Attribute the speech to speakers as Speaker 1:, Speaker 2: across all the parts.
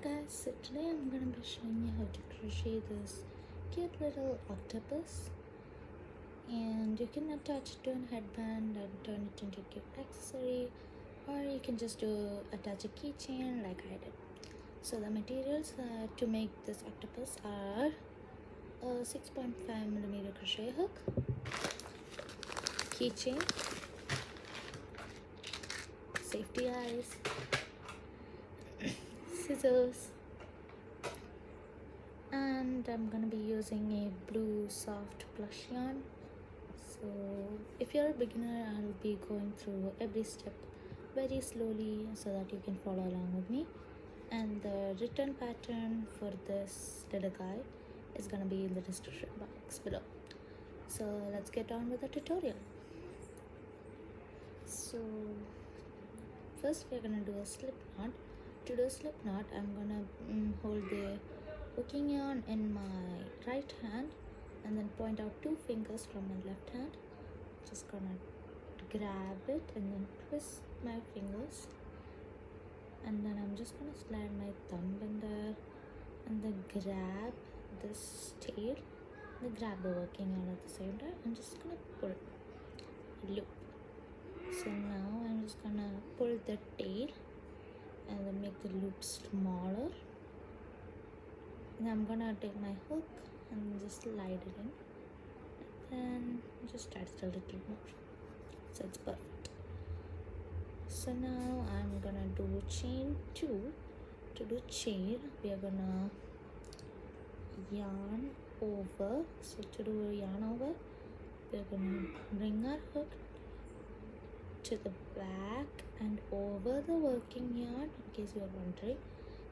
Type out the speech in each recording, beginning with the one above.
Speaker 1: guys, so today I'm gonna be showing you how to crochet this cute little octopus, and you can attach it to a headband and turn it into a cute accessory, or you can just attach a keychain like I did. So the materials to make this octopus are a 6.5mm crochet hook, keychain, safety eyes, scissors, and I'm gonna be using a blue soft plush yarn. So if you're a beginner, I'll be going through every step very slowly so that you can follow along with me, and the written pattern for this little guy is gonna be in the description box below. So let's get on with the tutorial. So first we're gonna do a slip knot. To do a slip knot, I'm gonna hold the hooking yarn in my right hand and then point out two fingers from my left hand. Just gonna grab it and then twist my fingers, and then I'm just gonna slide my thumb in there and then grab this tail and then grab the working yarn at the same time. I'm just gonna pull loop. So now I'm just gonna pull the tail and then make the loop smaller, and I'm gonna take my hook and just slide it in, and then just add it a little more so it's perfect. So now I'm gonna do chain 2. To do chain, we are gonna yarn over. So to do yarn over, we're gonna bring our hook to the back and over the working yarn. In case you are wondering,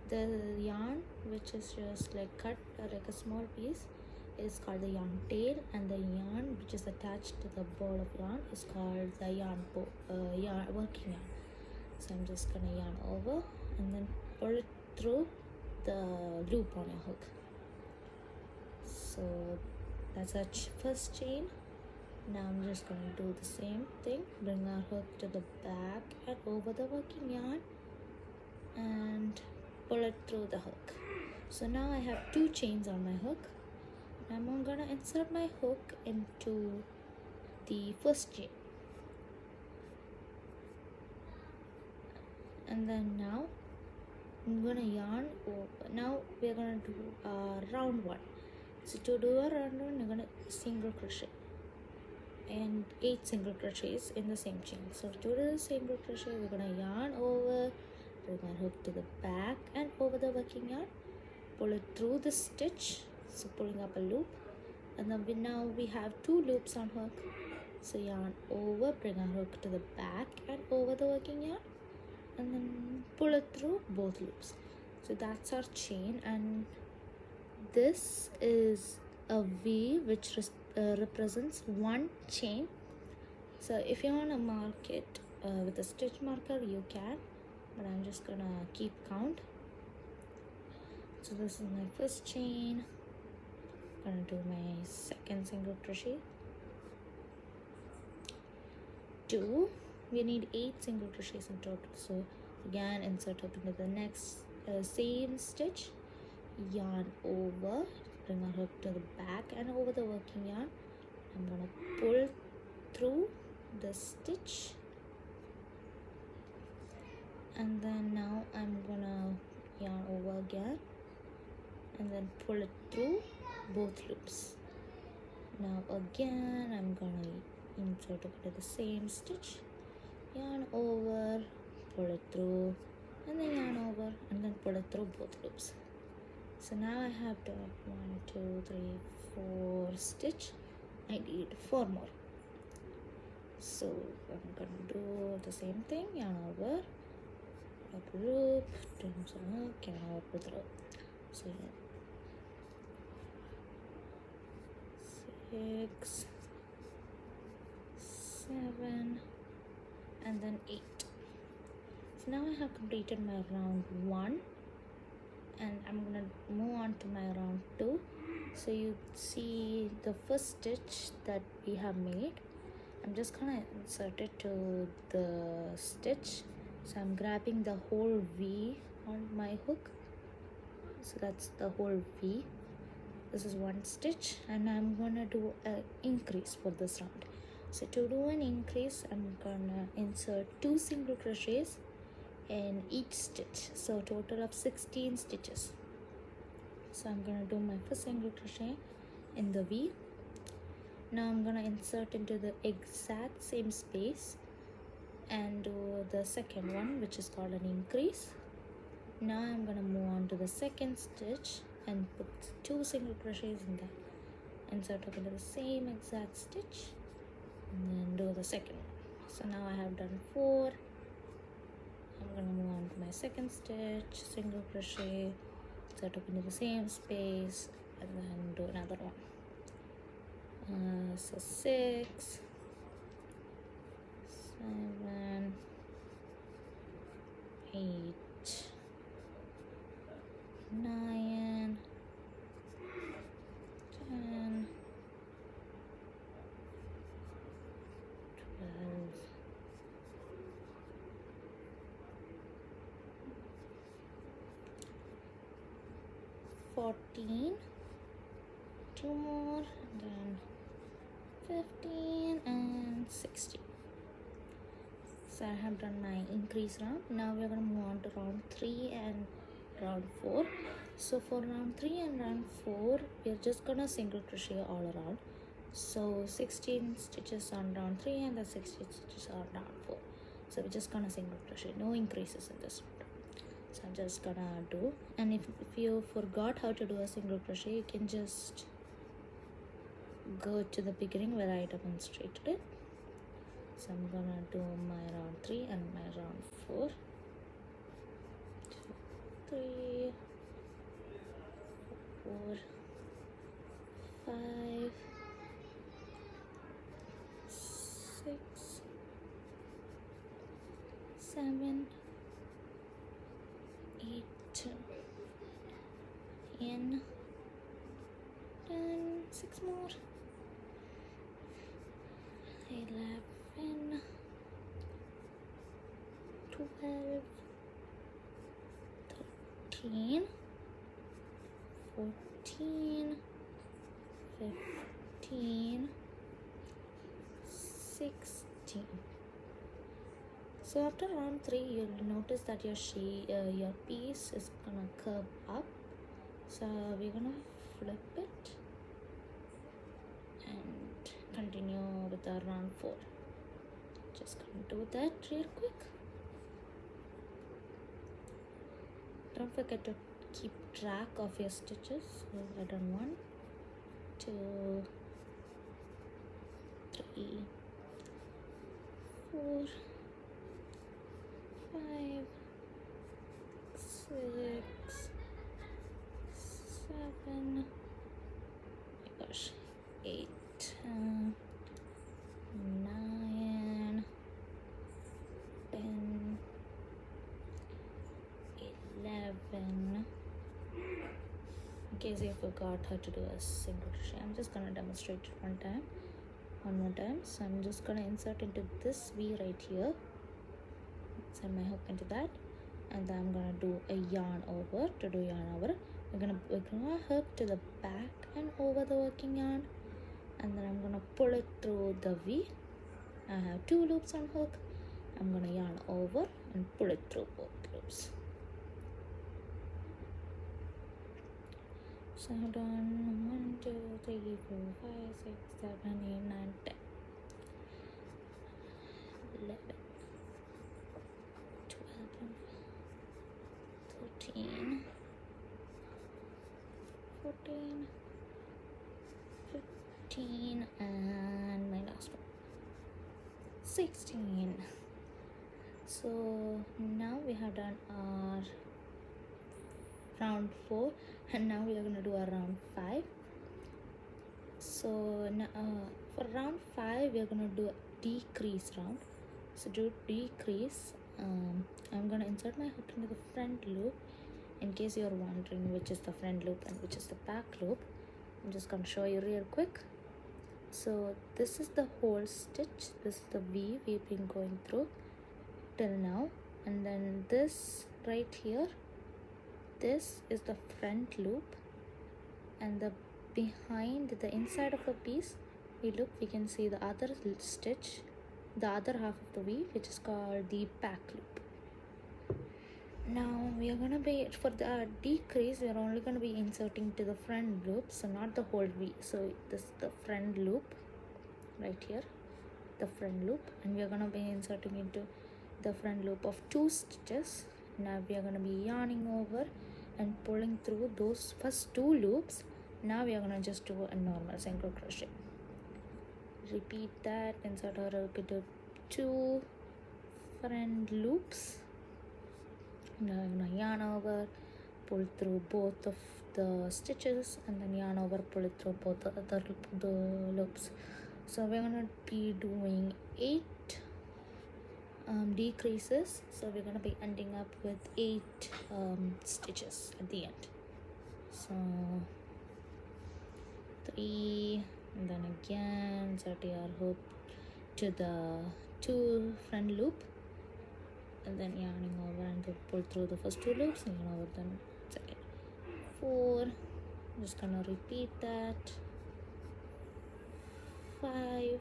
Speaker 1: the yarn which is just like cut like a small piece is called the yarn tail, and the yarn which is attached to the ball of yarn is called the working yarn. So I'm just gonna yarn over and then pull it through the loop on your hook. So that's our first chain. Now I'm just going to do the same thing, bring our hook to the back and over the working yarn and pull it through the hook. So now I have 2 chains on my hook. I'm going to insert my hook into the first chain, and then now I'm going to yarn over. Now we're going to do a round one. So to do a round one, you're going to single crochet and 8 single crochets in the same chain. So to do the single crochet, we're gonna yarn over, bring our hook to the back and over the working yarn, pull it through the stitch, so pulling up a loop, and then now we have 2 loops on hook. So yarn over, bring our hook to the back and over the working yarn, and then pull it through both loops. So that's our chain, and this is a V which represents 1 chain. So if you want to mark it with a stitch marker, you can, but I'm just gonna keep count. So this is my first chain. I'm gonna do my second single crochet, 2. We need 8 single crochets in total. So again, insert hook into the next same stitch, yarn over, bring our hook to the back and over the working yarn. I'm gonna pull through the stitch, and then now I'm gonna yarn over again and then pull it through both loops. Now again I'm gonna insert it into the same stitch, yarn over, pull it through, and then yarn over and then pull it through both loops. So now I have done 1, 2, 3, 4 stitch. I need 4 more. So I'm gonna do the same thing, yarn over, up loop, turn some hook, yarn over, pull through. So 6, 7, and then 8. So now I have completed my round 1, and I'm gonna move on to my round 2. So you see the first stitch that we have made. I'm just gonna insert it to the stitch. So I'm grabbing the whole V on my hook So that's the whole V. This is one stitch, and I'm gonna do an increase for this round. So to do an increase, I'm gonna insert 2 single crochets in each stitch, so total of 16 stitches. So I'm gonna do my first single crochet in the V. Now I'm gonna insert into the exact same space and do the second one, which is called an increase. Now I'm gonna move on to the second stitch and put 2 single crochets in that, insert up into the same exact stitch, and then do the second one. So now I have done 4. I'm gonna move on to my second stitch, single crochet, insert up into the same space, and then do another one. So 6, 7, 8, 9, 10, 12, 14, 2 more, and then 15 and 16. So I have done my increase round. Now we're going to move on to round 3 and round 4. So for round 3 and round 4, we're just going to single crochet all around. So 16 stitches on round 3 and the 16 stitches on round 4. So we're just going to single crochet, no increases in this round. So I'm just going to do, and if you forgot how to do a single crochet, you can just go to the beginning where I demonstrated it. So I'm gonna do my round 3 and my round 4. 2, 3, 4, 5, 6, 7, 8, 9, 10, 6 more, 11, 12, 13, 14, 15, 16. So after round 3, you'll notice that your piece is gonna curve up. So we're gonna flip it and continue with our round 4. Just gonna do that real quick. Don't forget to keep track of your stitches. So I done 1, 2, 3, 4, 5, 6, 7, my gosh, 8, 9, 10, 11. In case you forgot how to do a single crochet, I'm just gonna demonstrate it one more time. So I'm just gonna insert into this V right here, send my hook into that, and then I'm gonna do a yarn over. To do yarn over, we're gonna hook to the back and over the working yarn, and then I'm gonna pull it through the V. I have 2 loops on hook. I'm gonna yarn over and pull it through both loops. So I've done 1, 2, 3, 4, 5, 6, 7, 8, 9, 10, 11, 12, 13, 14, 15, and my last one, 16. So now we have done our round 4, and now we are going to do our round 5. So now, for round 5, we are going to do a decrease round. So do decrease. I'm going to insert my hook into the front loop. In case you're wondering which is the front loop and which is the back loop, I'm just going to show you real quick. So this is the whole stitch. This is the V we've been going through till now, and then this right here this is the front loop, and the behind the inside of the piece, we can see the other stitch, the other half of the weave, which is called the back loop. Now we are going to be, for the decrease, we are only going to be inserting to the front loop, so not the whole weave. So this is the front loop right here, the front loop, and we are going to be inserting into the front loop of 2 stitches. Now we are going to be yarning over and pulling through those first 2 loops. Now we are going to just do a normal single crochet. Repeat that, insert our 2 front loops. Now I'm going to yarn over, pull through both of the stitches, and then yarn over, pull it through both the loops. So we're going to be doing 8 decreases, so we're going to be ending up with 8 stitches at the end. So 3, and then again insert your hook to the 2 front loop, and then yarning over and pull through the first 2 loops, and yarn over then second. 4, I'm just gonna repeat that. 5,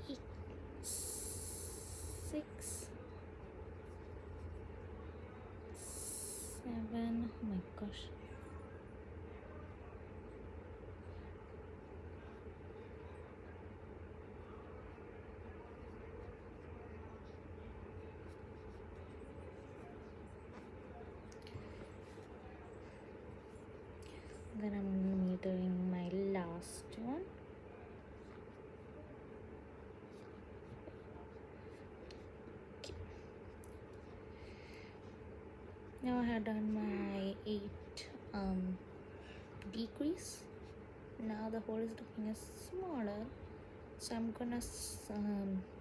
Speaker 1: 8, 6, 7, oh my gosh, then I'm going to be doing my last one. Okay. Now I have done my 8 decrease. Now the hole is looking smaller, so I'm gonna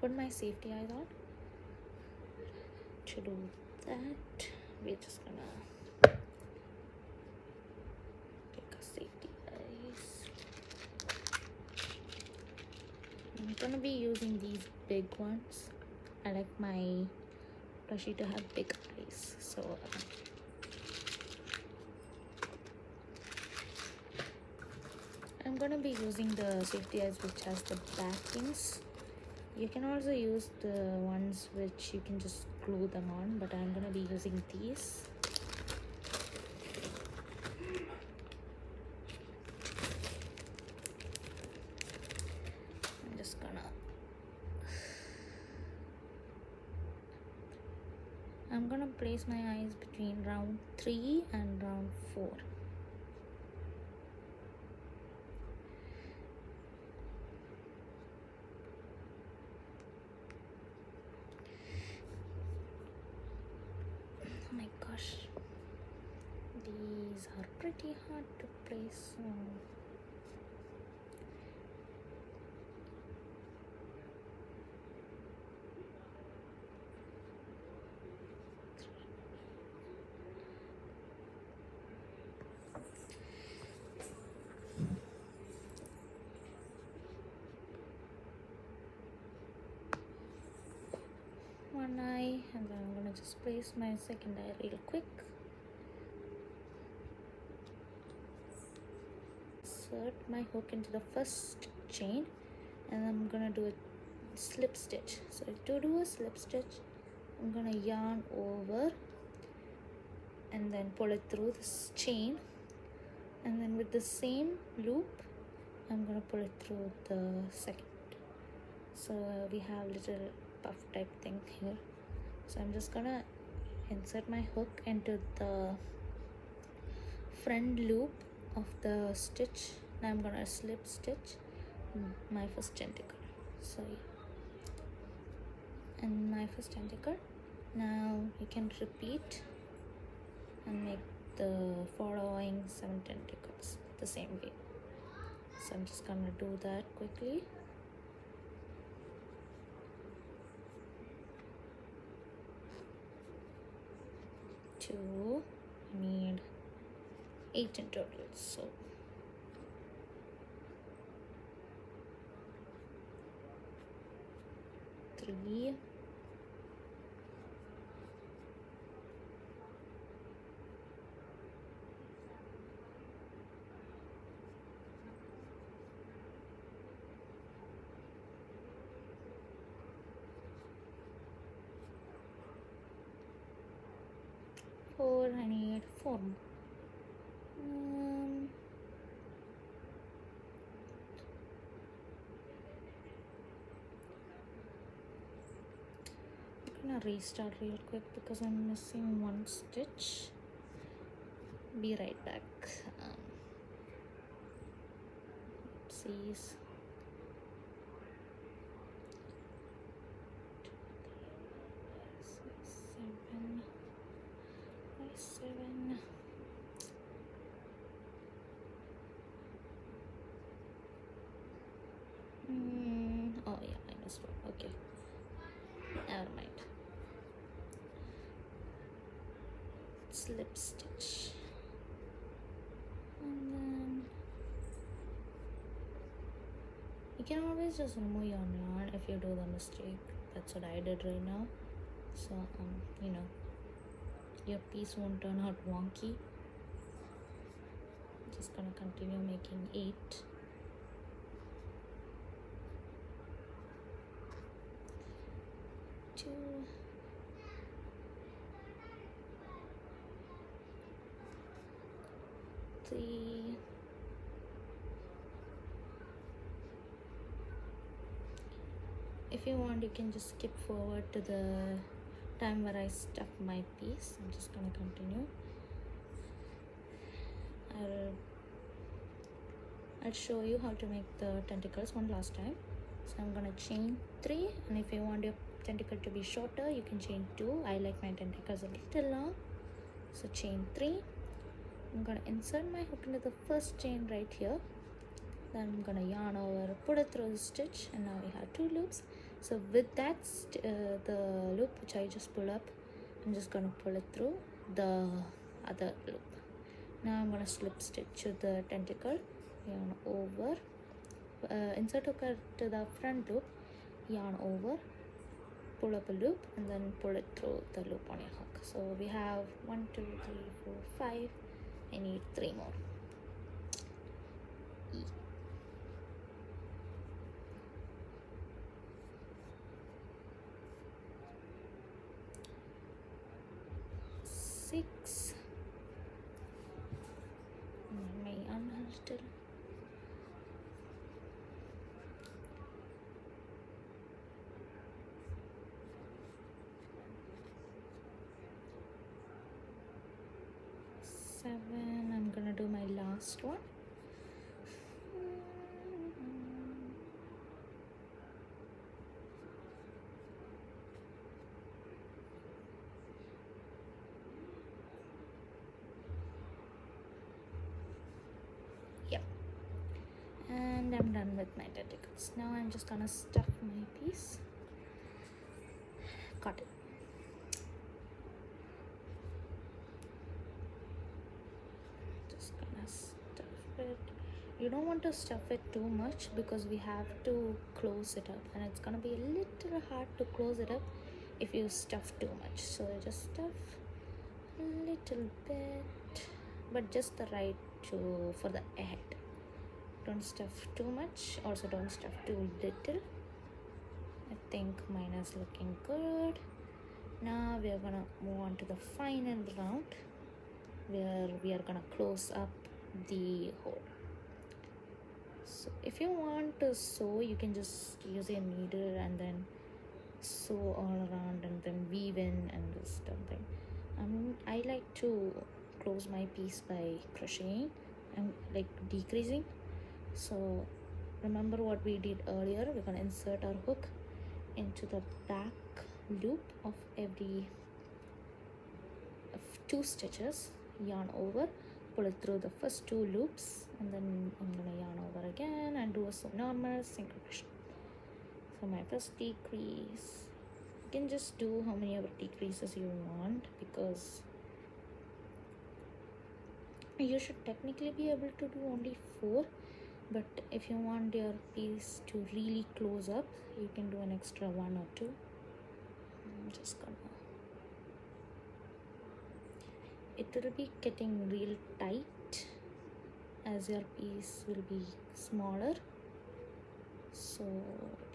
Speaker 1: put my safety eyes on. To do that, we're just gonna take a safety eyes. I'm gonna be using these big ones. I like my plushie to have big eyes, so I'm gonna be using the safety eyes which has the backings. You can also use the ones which you can just glue them on, but I'm gonna be using these. I'm gonna place my eyes between round 3 and round 4. Oh my gosh, these are pretty hard to place. One eye, and then I'm gonna just place my second eye real quick. Insert my hook into the first chain, and I'm gonna do a slip stitch. So to do a slip stitch, I'm gonna yarn over and then pull it through this chain, and then with the same loop I'm gonna pull it through the second. So we have little puff type thing here. So I'm just gonna insert my hook into the front loop of the stitch. Now I'm gonna slip stitch my first tentacle. So and my first tentacle. Now you can repeat and make the following 7 tentacles the same way. So I'm just gonna do that quickly. I need 8 in total, so 3, 3, 4. I need 4 more. I'm gonna restart real quick because I'm missing one stitch. Be right back. Oopsies. 7. Oh yeah, I missed one. Okay, never mind. Slip stitch, and then you can always just remove your yarn if you do the mistake. That's what I did right now. So you know, your piece won't turn out wonky. Just gonna continue making 8. Two, 3. If you want, you can just skip forward to the time where I stuff my piece. I'm just gonna continue. I'll show you how to make the tentacles one last time. So I'm gonna chain 3, and if you want your tentacle to be shorter, you can chain 2. I like my tentacles a little long, so chain 3. I'm gonna insert my hook into the first chain right here. Then I'm gonna yarn over, put it through the stitch, and now we have 2 loops. So with that, the loop which I just pulled up, I'm just gonna pull it through the other loop. Now I'm gonna slip stitch to the tentacle, yarn over, insert hook to the front loop, yarn over, pull up a loop, and then pull it through the loop on your hook. So we have 1, 2, 3, 4, 5. I need 3 more. E. 6. My yarn still. 7. I'm gonna do my last one. Yep. And I'm done with my tentacles. Now I'm just gonna stuff my piece. Got it. Just gonna stuff it. You don't want to stuff it too much because we have to close it up, and it's gonna be a little hard to close it up if you stuff too much. So just stuff a little bit, but just the right for the head. Don't stuff too much, also don't stuff too little. I think mine is looking good. Now we are gonna move on to the final round where we are gonna close up the hole. So if you want to sew, you can just use a needle and then sew all around and then weave in and just something. I like to close my piece by crocheting and like decreasing. So remember what we did earlier. We're gonna insert our hook into the back loop of every 2 stitches, yarn over, pull it through the first 2 loops, and then I'm gonna yarn over again and do a normal single crochet. So my first decrease, you can just do how many other decreases you want because you should technically be able to do only 4, but if you want your piece to really close up, you can do an extra 1 or 2. just gonna, it will be getting real tight as your piece will be smaller, so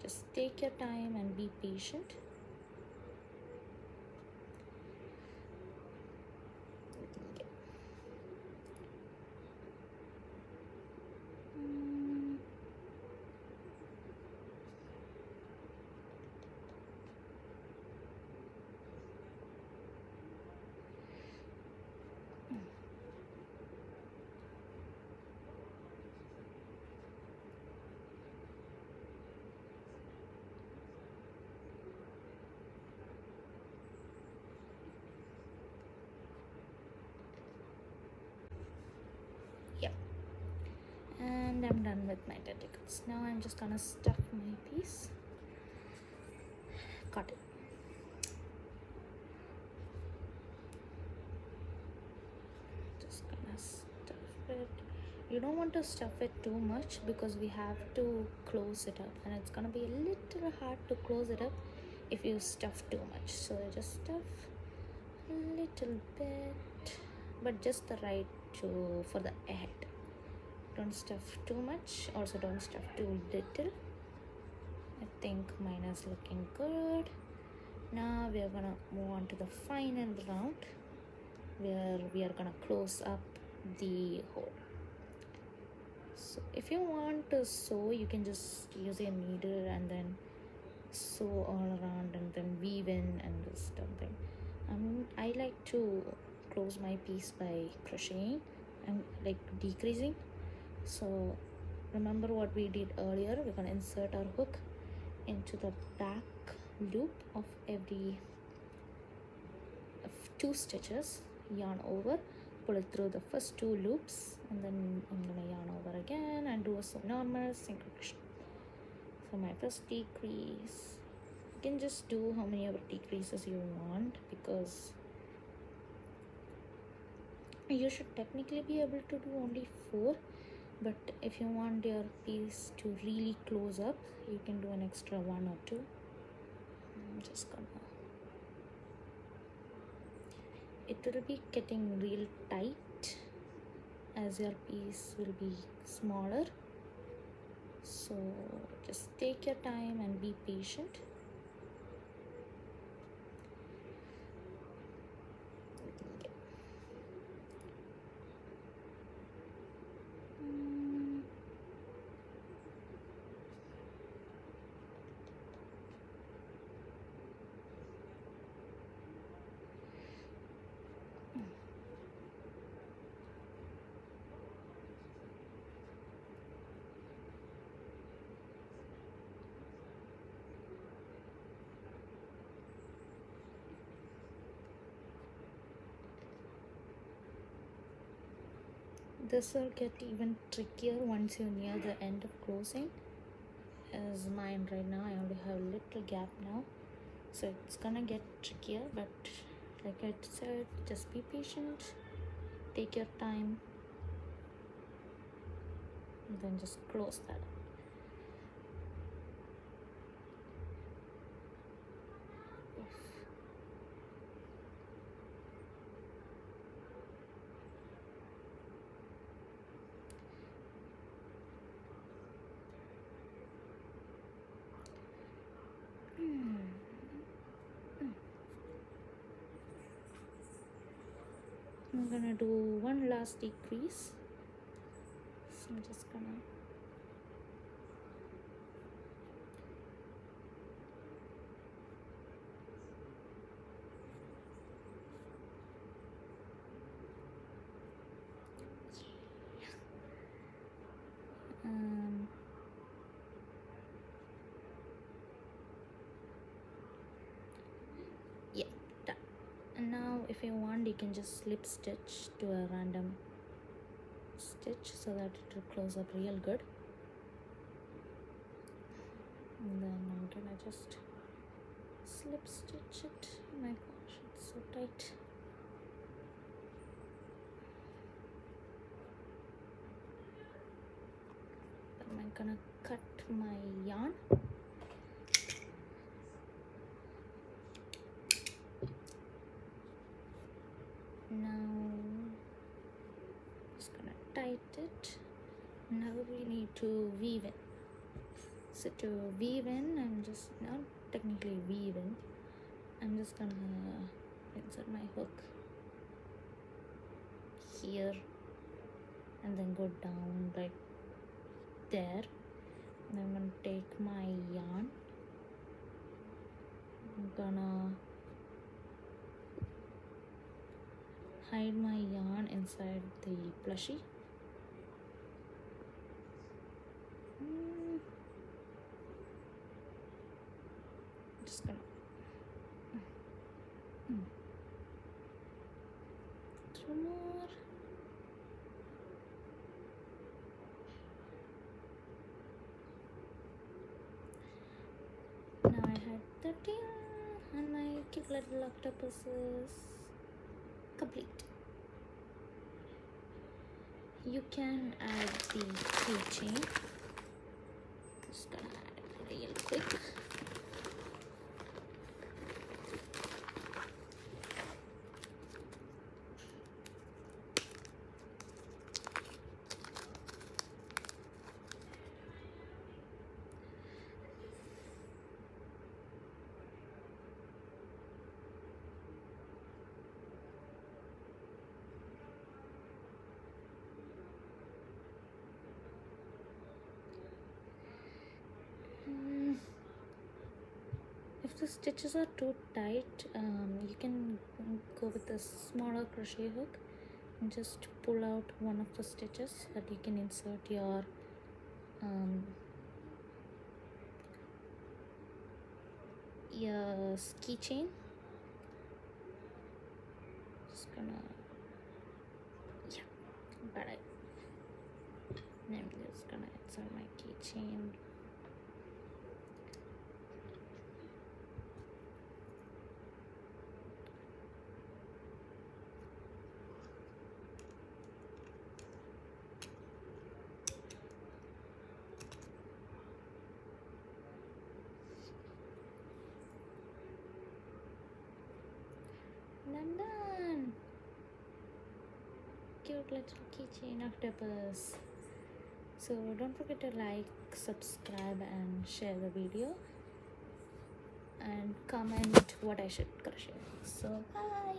Speaker 1: just take your time and be patient. Yeah, and I'm done with my tentacles. Now I'm just gonna stuff my piece. Cut it. Just gonna stuff it. You don't want to stuff it too much because we have to close it up, and it's gonna be a little hard to close it up if you stuff too much. So just stuff a little bit, but just the right to for the head. Don't stuff too much, also don't stuff too little. I think mine is looking good. Now we are gonna move on to the final round where we are gonna close up the hole. So if you want to sew, you can just use a needle and then sew all around and then weave in and this something. I like to close my piece by crocheting and like decreasing. So remember what we did earlier, we're gonna insert our hook into the back loop of every 2 stitches, yarn over, pull it through the first 2 loops, and then I'm gonna yarn over again and do a normal single crochet. So my first decrease, you can just do how many other decreases you want because you should technically be able to do only 4, but if you want your piece to really close up, you can do an extra 1 or 2. I'm just gonna, it will be getting real tight as your piece will be smaller, so just take your time and be patient. This will get even trickier once you're near the end of closing. As mine right now, I only have a little gap now, so it's gonna get trickier, but like I said, just be patient, take your time, and then just close that up. I'm gonna do one last decrease, so I'm just gonna yeah, done. And now if you want, you can just slip stitch to a random stitch so that it will close up real good, and then I'm gonna just slip stitch it. Oh my gosh, it's so tight. Then I'm gonna cut my yarn. tight it. Now we need to weave in. So to weave in, I'm just not technically weave in. I'm just gonna insert my hook here and then go down right there. And I'm gonna take my yarn. I'm gonna hide my yarn inside the plushie. Just gonna two more. Now I had 13 and my cute little octopus is complete. You can add the keychain. Just gonna add it real quick. If the stitches are too tight, you can go with a smaller crochet hook and just pull out one of the stitches so that you can insert your keychain. Just gonna I'm just gonna insert my keychain. And I'm done. Cute little keychain octopus. So don't forget to like, subscribe and share the video and comment what I should crochet. So bye.